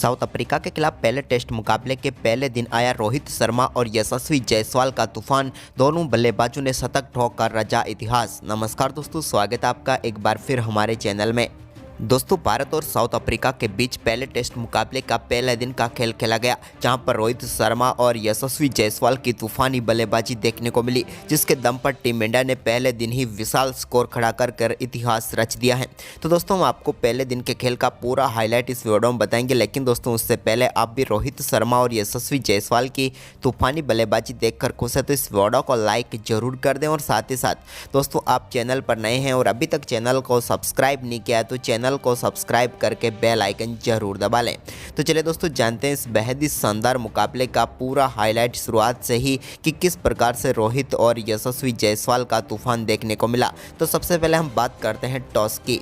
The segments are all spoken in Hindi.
साउथ अफ्रीका के खिलाफ पहले टेस्ट मुकाबले के पहले दिन आया रोहित शर्मा और यशस्वी जायसवाल का तूफान। दोनों बल्लेबाजों ने शतक ठोककर रचा इतिहास। नमस्कार दोस्तों, स्वागत है आपका एक बार फिर हमारे चैनल में। दोस्तों, भारत और साउथ अफ्रीका के बीच पहले टेस्ट मुकाबले का पहले दिन का खेल खेला गया, जहां पर रोहित शर्मा और यशस्वी जायसवाल की तूफानी बल्लेबाजी देखने को मिली, जिसके दम पर टीम इंडिया ने पहले दिन ही विशाल स्कोर खड़ा कर इतिहास रच दिया है। तो दोस्तों, हम आपको पहले दिन के खेल का पूरा हाईलाइट इस वीडियो में बताएंगे, लेकिन दोस्तों उससे पहले आप भी रोहित शर्मा और यशस्वी जायसवाल की तूफानी बल्लेबाजी देखकर खुश है तो इस वीडियो को लाइक जरूर कर दें। और साथ ही साथ दोस्तों, आप चैनल पर नए हैं और अभी तक चैनल को सब्सक्राइब नहीं किया है तो चैनल को सब्सक्राइब करके बेल आइकन जरूर दबा लें। तो चलिए दोस्तों, जानते हैं इस बेहद ही शानदार मुकाबले का पूरा हाईलाइट शुरुआत से ही कि किस प्रकार से रोहित और यशस्वी जायसवाल का तूफान देखने को मिला। तो सबसे पहले हम बात करते हैं टॉस की।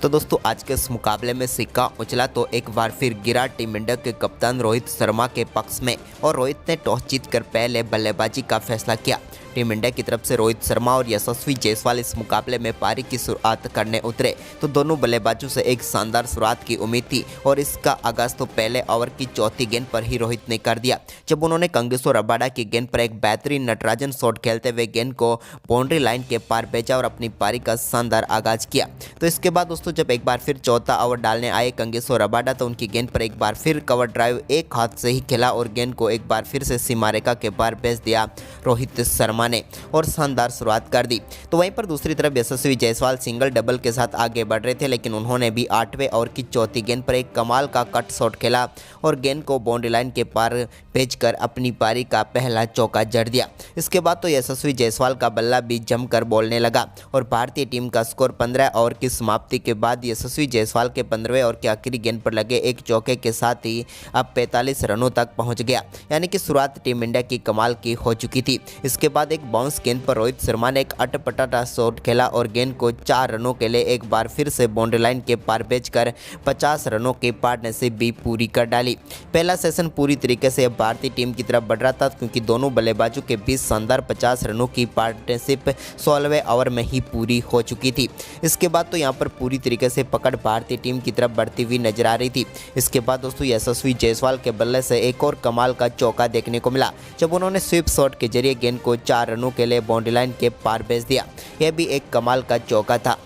तो दोस्तों, आज के इस मुकाबले में सिक्का उछला तो एक बार फिर गिरा टीम इंडिया के कप्तान रोहित शर्मा के पक्ष में, और रोहित ने टॉस जीतकर पहले बल्लेबाजी का फैसला किया। टीम इंडिया की तरफ से रोहित शर्मा और यशस्वी जायसवाल इस मुकाबले में पारी की शुरुआत करने उतरे, तो दोनों बल्लेबाजों से एक शानदार शुरुआत की उम्मीद थी और इसका आगाज तो पहले ओवर की चौथी गेंद पर ही रोहित ने कर दिया, जब उन्होंने कांगिसो रबाडा की गेंद पर एक बेहतरीन नटराजन शॉट खेलते हुए गेंद को बाउंड्री लाइन के पार भेजा और अपनी पारी का शानदार आगाज किया। तो इसके बाद दोस्तों, जब एक बार फिर चौथा ओवर डालने आए कांगिसो रबाडा, तो उनकी गेंद पर एक बार फिर कवर ड्राइव एक हाथ से ही खेला और गेंद को एक बार फिर से सीमा रेखा के पार भेज दिया रोहित शर्मा ने और शानदार शुरुआत कर दी। तो वहीं पर दूसरी तरफ यशस्वी जायसवाल सिंगल डबल के साथ आगे बढ़ रहे थे, लेकिन उन्होंने भी 8वें ओवर की चौथी गेंद पर एक कमाल का कट शॉट खेला और गेंद को बाउंड्री लाइन के पार भेजकर अपनी पारी का पहला चौका जड़ दिया। इसके बाद तो यशस्वी जायसवाल का बल्ला भी जमकर बोलने लगा और भारतीय टीम का स्कोर 15 ओवर की समाप्ति के बाद यशस्वी जायसवाल के 15वें ओवर की आखिरी गेंद पर लगे एक चौके के साथ ही अब 45 रनों तक पहुंच गया, यानी कि शुरुआत टीम इंडिया की कमाल की हो चुकी थी। इसके बाद एक बाउंस गेंद पर रोहित शर्मा ने एक अटपटा शॉट खेला और गेंद को 4 रनों के लिए एक बार फिर से बाउंड्री लाइन के पार भेजकर 50 रनों की पार्टनरशिप भी पूरी कर डाली। पहला सेशन पूरी तरीके से भारतीय टीम की तरफ बढ़ रहा था, क्योंकि दोनों बल्लेबाजों के बीच शानदार 50 रनों की पार्टनरशिप 16वें ओवर में ही पूरी हो चुकी थी। इसके बाद तो यहां पर पूरी तरीके से पकड़ भारतीय टीम की तरफ बढ़ती हुई नजर आ रही थी। इसके बाद दोस्तों, यशस्वी जायसवाल के बल्ले से एक और कमाल का चौका देखने को मिला, जब उन्होंने स्वीप शॉट के जरिए गेंद को 4 रनों के लिए बाउंड्री लाइन के पार भेज दिया। यह भी एक कमाल का चौका था।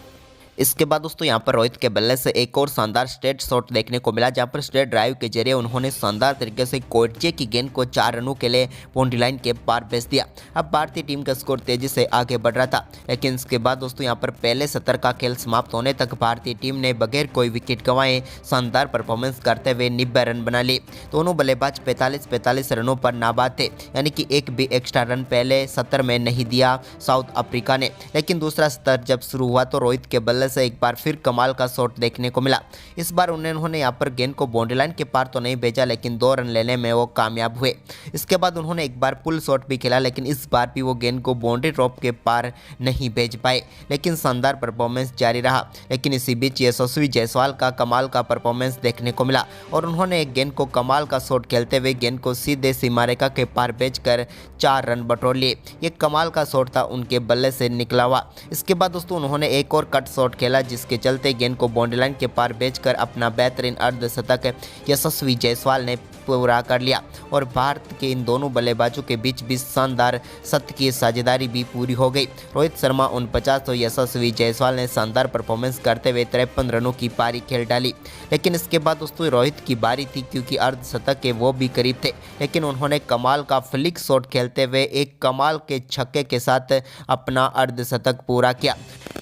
इसके बाद दोस्तों, यहाँ पर रोहित के बल्ले से एक और शानदार स्ट्रेट शॉट देखने को मिला, जहाँ पर स्ट्रेट ड्राइव के जरिए उन्होंने शानदार तरीके से कोटचे की गेंद को 4 रनों के लिए बाउंड्री लाइन के पार भेज दिया। अब भारतीय टीम का स्कोर तेजी से आगे बढ़ रहा था, लेकिन इसके बाद दोस्तों, यहाँ पर पहले सत्र का खेल समाप्त होने तक भारतीय टीम ने बगैर कोई विकेट गंवाए शानदार परफॉर्मेंस करते हुए 90 रन बना लिए। दोनों बल्लेबाज 45 रनों पर नाबाद थे, यानी कि एक भी एक्स्ट्रा रन पहले सत्र में नहीं दिया साउथ अफ्रीका ने। लेकिन दूसरा सत्र जब शुरू हुआ तो रोहित के बल्ले से एक बार फिर कमाल का शॉट देखने को मिला। इस बार उन्होंने यहां पर गेंद को बाउंड्री लाइन के पार तो नहीं भेजा, लेकिन 2 रन लेने में वो कामयाब हुए। इसके बाद उन्होंने एक बार पुल शॉट भी खेला, लेकिन इस बार भी वो गेंद को बाउंड्री ड्रॉप के पार नहीं भेज पाए, लेकिन शानदार परफॉर्मेंस जारी रहा। लेकिन इसी बीच यशस्वी जायसवाल का कमाल का परफॉर्मेंस देखने को मिला और उन्होंने एक गेंद को कमाल का शॉट खेलते हुए गेंद को सीधे सीमा रेखा के पार भेजकर 4 रन बटोर लिए। ये कमाल का शॉट था उनके बल्ले से निकला हुआ। इसके बाद दोस्तों, उन्होंने एक और कट शॉट खेला, जिसके चलते गेंद को बाउंड्री लाइन के पार भेजकर अपना बेहतरीन अर्धशतक यशस्वी जायसवाल ने पूरा कर लिया और भारत के इन दोनों बल्लेबाजों के बीच भी शानदार शतकीय साझेदारी भी पूरी हो गई। रोहित शर्मा 49 तो यशस्वी जायसवाल ने शानदार परफॉर्मेंस करते हुए 53 रनों की पारी खेल डाली। लेकिन इसके बाद दोस्तों, रोहित की बारी थी, क्योंकि अर्धशतक के वो भी करीब थे, लेकिन उन्होंने कमाल का फ्लिक शॉट खेलते हुए एक कमाल के छक्के के साथ अपना अर्धशतक पूरा किया।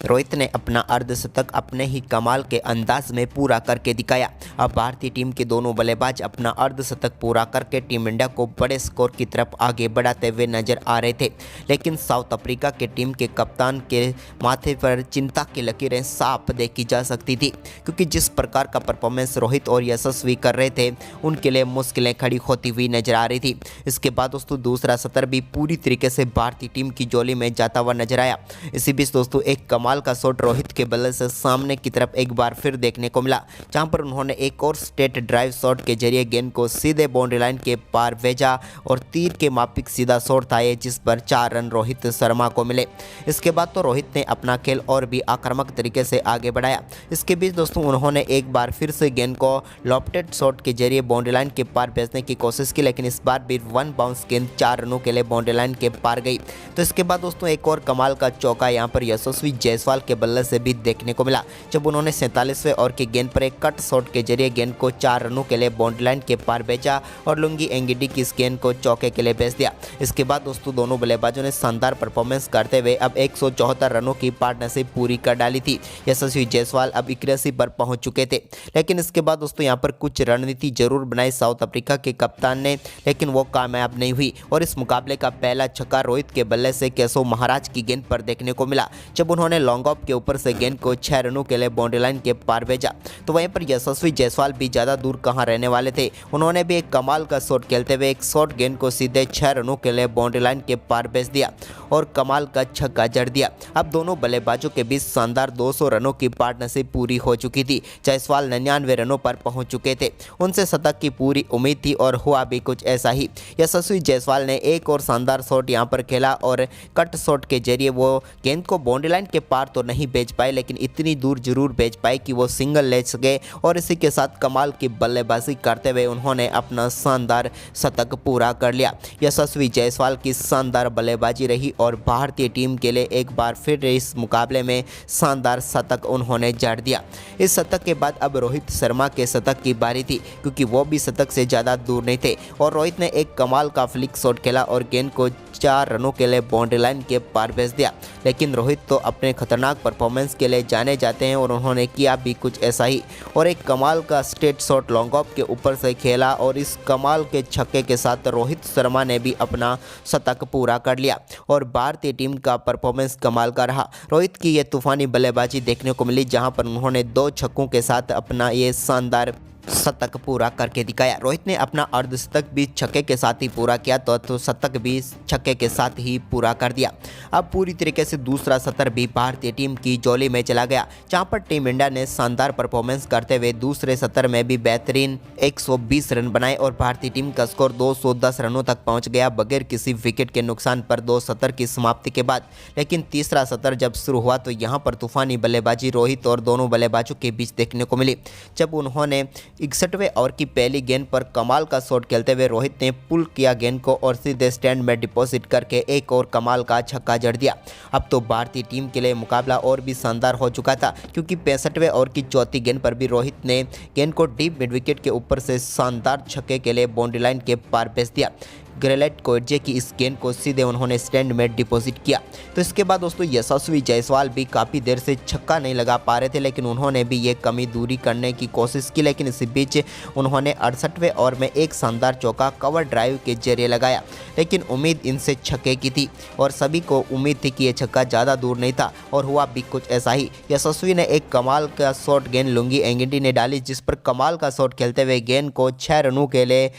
रोहित ने अपना अर्धशतक अपने ही कमाल के अंदाज में पूरा करके दिखाया। अब भारतीय टीम के दोनों बल्लेबाज अपना अर्धशतक पूरा करके टीम इंडिया को बड़े स्कोर की तरफ आगे बढ़ाते हुए नजर आ रहे थे, लेकिन साउथ अफ्रीका के टीम के कप्तान के माथे पर चिंता की लकीरें साफ देखी जा सकती थी, क्योंकि जिस प्रकार का परफॉर्मेंस रोहित और यशस्वी कर रहे थे, उनके लिए मुश्किलें खड़ी होती हुई नजर आ रही थी। इसके बाद दोस्तों, दूसरा सत्र भी पूरी तरीके से भारतीय टीम की जोली में जाता हुआ नजर आया। इसी बीच दोस्तों, एक कमाल का शॉट रोहित के बल्ले से सामने की तरफ एक बार फिर देखने को मिला, जहां पर उन्होंने एक और स्ट्रेट ड्राइव शॉट के जरिए गेंद को सीधे बाउंड्री लाइन के पार भेजा और तीर के माफिक सीधा शॉट था ये, जिस पर 4 रन रोहित शर्मा को मिले। इसके बाद तो रोहित ने अपना खेल और भी आक्रामक तरीके से आगे बढ़ाया। इसके बीच दोस्तों उन्होंने एक बार फिर से गेंद को लॉफ्टेड शॉट के जरिए बाउंड्री लाइन के पार भेजने की कोशिश की, लेकिन इस बार भी 1 बाउंस गेंद 4 रनों के लिए बाउंड्री लाइन के पार गई। तो इसके बाद दोस्तों एक और कमाल का चौका यहाँ पर यशस्वी जायसवाल के बल्ले से भी देखने को मिला, जब उन्होंने 47वें ओवर की गेंद पर एक कट शॉट के जरिए गेंद को 4 रनों के लिए बाउंड्री लाइन के पार भेजा और लुंगी एंगिडी की इस गेंद को चौके के लिए भेज दिया। इसके बाद दोस्तों दोनों बल्लेबाजों ने शानदार परफॉर्मेंस करते हुए अब 174 रनों की पार्टनरशिप पूरी कर डाली थी। यशस्वी जायसवाल अब 81 पर पहुंच चुके थे, लेकिन इसके बाद दोस्तों यहाँ पर कुछ रणनीति जरूर बनाई साउथ अफ्रीका के कप्तान ने, लेकिन वो कामयाब नहीं हुई और इस मुकाबले का पहला छक्का रोहित के बल्ले से केशव महाराज की गेंद पर देखने को मिला, जब उन्होंने लॉन्ग ऑफ के ऊपर से गेंद को 6 रनों के लिए बाउंड्री लाइन के पार भेजा। तो वहीं पर यशस्वी जायसवाल भी ज़्यादा दूर कहाँ रहने वाले थे, उन्होंने भी एक कमाल का शॉट खेलते हुए एक शॉर्ट गेंद को सीधे 6 रनों के लिए बाउंड्री लाइन के पार भेज दिया और कमाल का छक्का जड़ दिया। अब दोनों बल्लेबाजों के बीच शानदार 200 रनों की पार्टनरशिप पूरी हो चुकी थी। जायसवाल 99 रनों पर पहुंच चुके थे, उनसे शतक की पूरी उम्मीद थी और हुआ भी कुछ ऐसा ही। यशस्वी जायसवाल ने एक और शानदार शॉट यहां पर खेला और कट शॉट के जरिए वो गेंद को बाउंड्री लाइन के पार तो नहीं भेज पाए, लेकिन इतनी दूर जरूर भेज पाए कि वो सिंगल ले सके और इसी के साथ कमाल की बल्लेबाजी करते हुए उन्होंने अपना शानदार शतक पूरा कर लिया। यशस्वी जायसवाल की शानदार बल्लेबाजी रही और भारतीय टीम के लिए एक बार फिर इस मुकाबले में शानदार शतक उन्होंने जड़ दिया। इस शतक के बाद अब रोहित शर्मा के शतक की बारी थी, क्योंकि वो भी शतक से ज़्यादा दूर नहीं थे और रोहित ने एक कमाल का फ्लिक शॉट खेला और गेंद को 4 रनों के लिए बाउंड्री लाइन के पार भेज दिया। लेकिन रोहित तो अपने खतरनाक परफॉर्मेंस के लिए जाने जाते हैं और उन्होंने किया भी कुछ ऐसा ही और एक कमाल का स्ट्रेट शॉट लॉन्ग ऑफ के ऊपर से खेला और इस कमाल के छक्के के साथ रोहित शर्मा ने भी अपना शतक पूरा कर लिया और भारतीय टीम का परफॉर्मेंस कमाल का रहा। रोहित की ये तूफानी बल्लेबाजी देखने को मिली, जहां पर उन्होंने 2 छक्कों के साथ अपना ये शानदार शतक पूरा करके दिखाया। रोहित ने अपना अर्धशतक भी छक्के के साथ ही पूरा किया तो शतक भी छक्के के साथ ही पूरा कर दिया। अब पूरी तरीके से दूसरा सत्र भी भारतीय टीम की झोली में चला गया, जहां पर टीम इंडिया ने शानदार परफॉर्मेंस करते हुए दूसरे सत्र में भी बेहतरीन 120 रन बनाए और भारतीय टीम का स्कोर 210 रनों तक पहुंच गया बगैर किसी विकेट के नुकसान पर 2 सत्र की समाप्ति के बाद। लेकिन तीसरा सत्र जब शुरू हुआ तो यहां पर तूफानी बल्लेबाजी रोहित और दोनों बल्लेबाजों के बीच देखने को मिली, जब उन्होंने 61वें ओवर की पहली गेंद पर कमाल का शॉट खेलते हुए रोहित ने पुल किया गेंद को और सीधे स्टैंड में डिपॉजिट करके एक और कमाल का छक्का जड़ दिया। अब तो भारतीय टीम के लिए मुकाबला और भी शानदार हो चुका था, क्योंकि 65वें ओवर की चौथी गेंद पर भी रोहित ने गेंद को डीप मिड विकेट के ऊपर से शानदार छक्के के लिए बाउंड्री लाइन के पार भेज दिया। ग्रेलेट कोएडजे की इस गेंद को सीधे उन्होंने स्टैंड में डिपॉजिट किया। तो इसके बाद दोस्तों यशस्वी जायसवाल भी काफ़ी देर से छक्का नहीं लगा पा रहे थे, लेकिन उन्होंने भी ये कमी दूरी करने की कोशिश की, लेकिन इसी बीच उन्होंने 68वें ओवर में एक शानदार चौका कवर ड्राइव के जरिए लगाया। लेकिन उम्मीद इनसे छक्के की थी और सभी को उम्मीद थी कि यह छक्का ज़्यादा दूर नहीं था और हुआ भी कुछ ऐसा ही। यशस्वी ने एक कमाल का शॉट गेंद लुंगी एंगिडी ने डाली, जिस पर कमाल का शॉट खेलते हुए गेंद को 6 रनों के लिए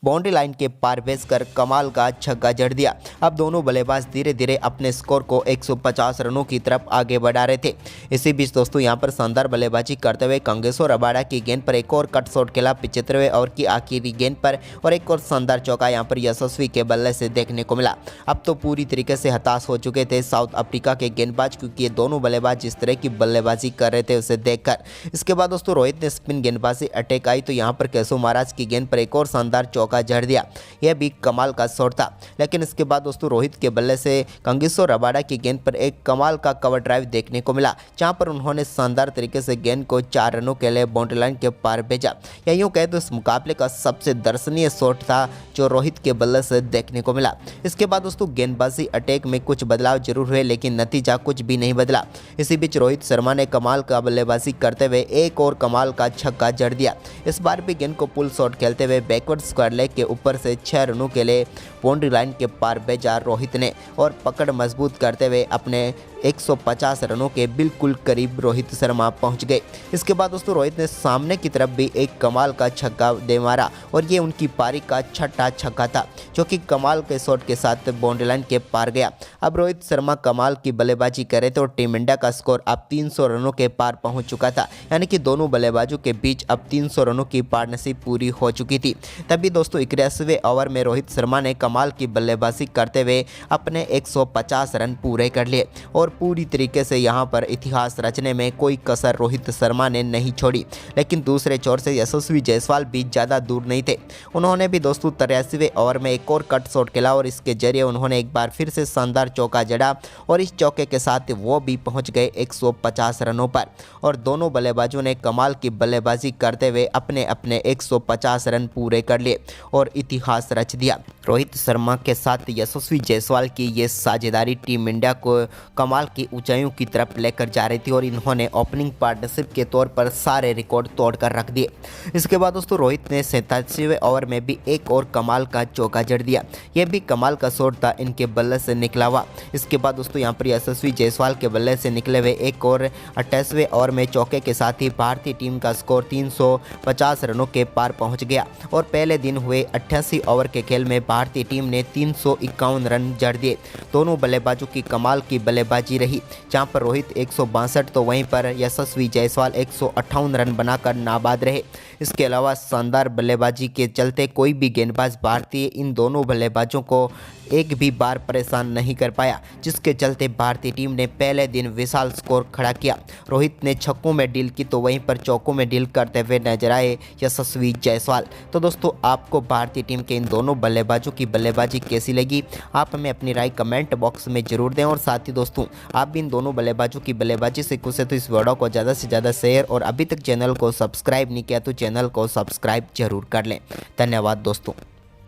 बाउंड्री लाइन के पार भेजकर कमाल का छक्का जड़ दिया। अब दोनों बल्लेबाज धीरे धीरे अपने स्कोर को 150 रनों की तरफ आगे बढ़ा रहे थे। इसी बीच दोस्तों यहां पर शानदार बल्लेबाजी करते हुए कंगेश्वर रबाडा की गेंद पर एक और कट शॉट खेला 75वें ओवर की आखिरी गेंद पर और एक और शानदार चौका यहां पर यशस्वी के बल्ले से देखने को मिला। अब तो पूरी तरीके से हताश हो चुके थे साउथ अफ्रीका के गेंदबाज, क्योंकि ये दोनों बल्लेबाज जिस तरह की बल्लेबाजी कर रहे थे उसे देखकर। इसके बाद दोस्तों रोहित ने स्पिन गेंदबाजी अटैक आई तो यहाँ पर केशव महाराज की गेंद पर एक और शानदार चौका जड़ दिया। यह भी कमाल का शॉट था। लेकिन इसके बाद दोस्तों रोहित के बल्ले से कंगेश्वर रबाडा की गेंद पर एक कमाल का कवर ड्राइव देखने को मिला, जहां पर उन्होंने शानदार तरीके से गेंद को 4 रनों के लिए बाउंड्री लाइन के पार भेजा। या यूं कहे तो इस मुकाबले का सबसे दर्शनीय शॉट था जो रोहित के बल्ले से देखने को मिला। इसके बाद दोस्तों गेंदबाजी अटैक में कुछ बदलाव जरूर हुए, लेकिन नतीजा कुछ भी नहीं बदला। इसी बीच रोहित शर्मा ने कमाल का बल्लेबाजी करते हुए एक और कमाल का छक्का जड़ दिया। इस बार भी गेंद को पुल शॉट खेलते हुए बैकवर्ड स्क्वायर लेग के ऊपर से 6 रनों के लिए बाउंड्री लाइन के पार भेजा रोहित ने और पकड़ मजबूत करते हुए अपने 150 रनों के बिल्कुल करीब रोहित शर्मा पहुंच गए। इसके बाद दोस्तों रोहित ने सामने की तरफ भी एक कमाल का छक्का दे मारा और ये उनकी पारी का छठा छक्का था जो कि कमाल के शॉट के साथ बाउंड्री लाइन के पार गया। अब रोहित शर्मा कमाल की बल्लेबाजी करे तो टीम इंडिया का स्कोर अब 300 रनों के पार पहुंच चुका था, यानी कि दोनों बल्लेबाजों के बीच अब 300 रनों की पार्टनरशिप पूरी हो चुकी थी। तभी दोस्तों 81वें ओवर में रोहित शर्मा ने कमाल की बल्लेबाजी करते हुए अपने 150 रन पूरे कर लिए और पूरी तरीके से यहां पर इतिहास रचने में कोई कसर रोहित शर्मा ने नहीं छोड़ी। लेकिन दूसरे छोर से यशस्वी जायसवाल भी ज़्यादा दूर नहीं थे। उन्होंने भी दोस्तों 83वें ओवर में एक और कट शॉट खेला और इसके जरिए उन्होंने एक बार फिर से शानदार चौका जड़ा और इस चौके के साथ वो भी पहुंच गए 150 रनों पर और दोनों बल्लेबाजों ने कमाल की बल्लेबाजी करते हुए अपने अपने 150 रन पूरे कर लिए और इतिहास रच दिया। रोहित शर्मा के साथ यशस्वी जायसवाल की ये साझेदारी टीम इंडिया को कमाल की ऊंचाइयों की तरफ लेकर जा रही थी और इन्होंने ओपनिंग पार्टनरशिप के तौर पर सारे रिकॉर्ड तोड़कर रख दिए। इसके बाद दोस्तों रोहित ने 87वें ओवर में भी एक और कमाल का चौका जड़ दिया। यह भी कमाल का शॉट था इनके बल्ले से निकला हुआ। इसके बाद दोस्तों यहाँ पर यशस्वी जायसवाल के बल्ले से निकले हुए एक और 28वें ओवर में चौके के साथ ही भारतीय टीम का स्कोर 350 रनों के पार पहुँच गया और पहले दिन हुए 88 ओवर के खेल में भारतीय टीम ने 351 रन जड़ दिए। दोनों बल्लेबाजों की कमाल की बल्लेबाजी रही, जहां पर रोहित 162 तो वहीं पर यशस्वी जायसवाल 158 रन बनाकर नाबाद रहे। इसके अलावा शानदार बल्लेबाजी के चलते कोई भी गेंदबाज भारतीय इन दोनों बल्लेबाजों को एक भी बार परेशान नहीं कर पाया, जिसके चलते भारतीय टीम ने पहले दिन विशाल स्कोर खड़ा किया। रोहित ने छक्कों में डील की तो वहीं पर चौकों में डील करते हुए नजर आए यशस्वी जायसवाल। तो दोस्तों आपको भारतीय टीम के इन दोनों बल्लेबाजों की बल्लेबाजी कैसी लगी, आप हमें अपनी राय कमेंट बॉक्स में जरूर दें। और साथ ही दोस्तों आप भी इन दोनों बल्लेबाजों की बल्लेबाजी से खुश है तो इस वीडियो को ज़्यादा से ज़्यादा शेयर और अभी तक चैनल को सब्सक्राइब नहीं किया तो चैनल को सब्सक्राइब जरूर कर लें। धन्यवाद दोस्तों।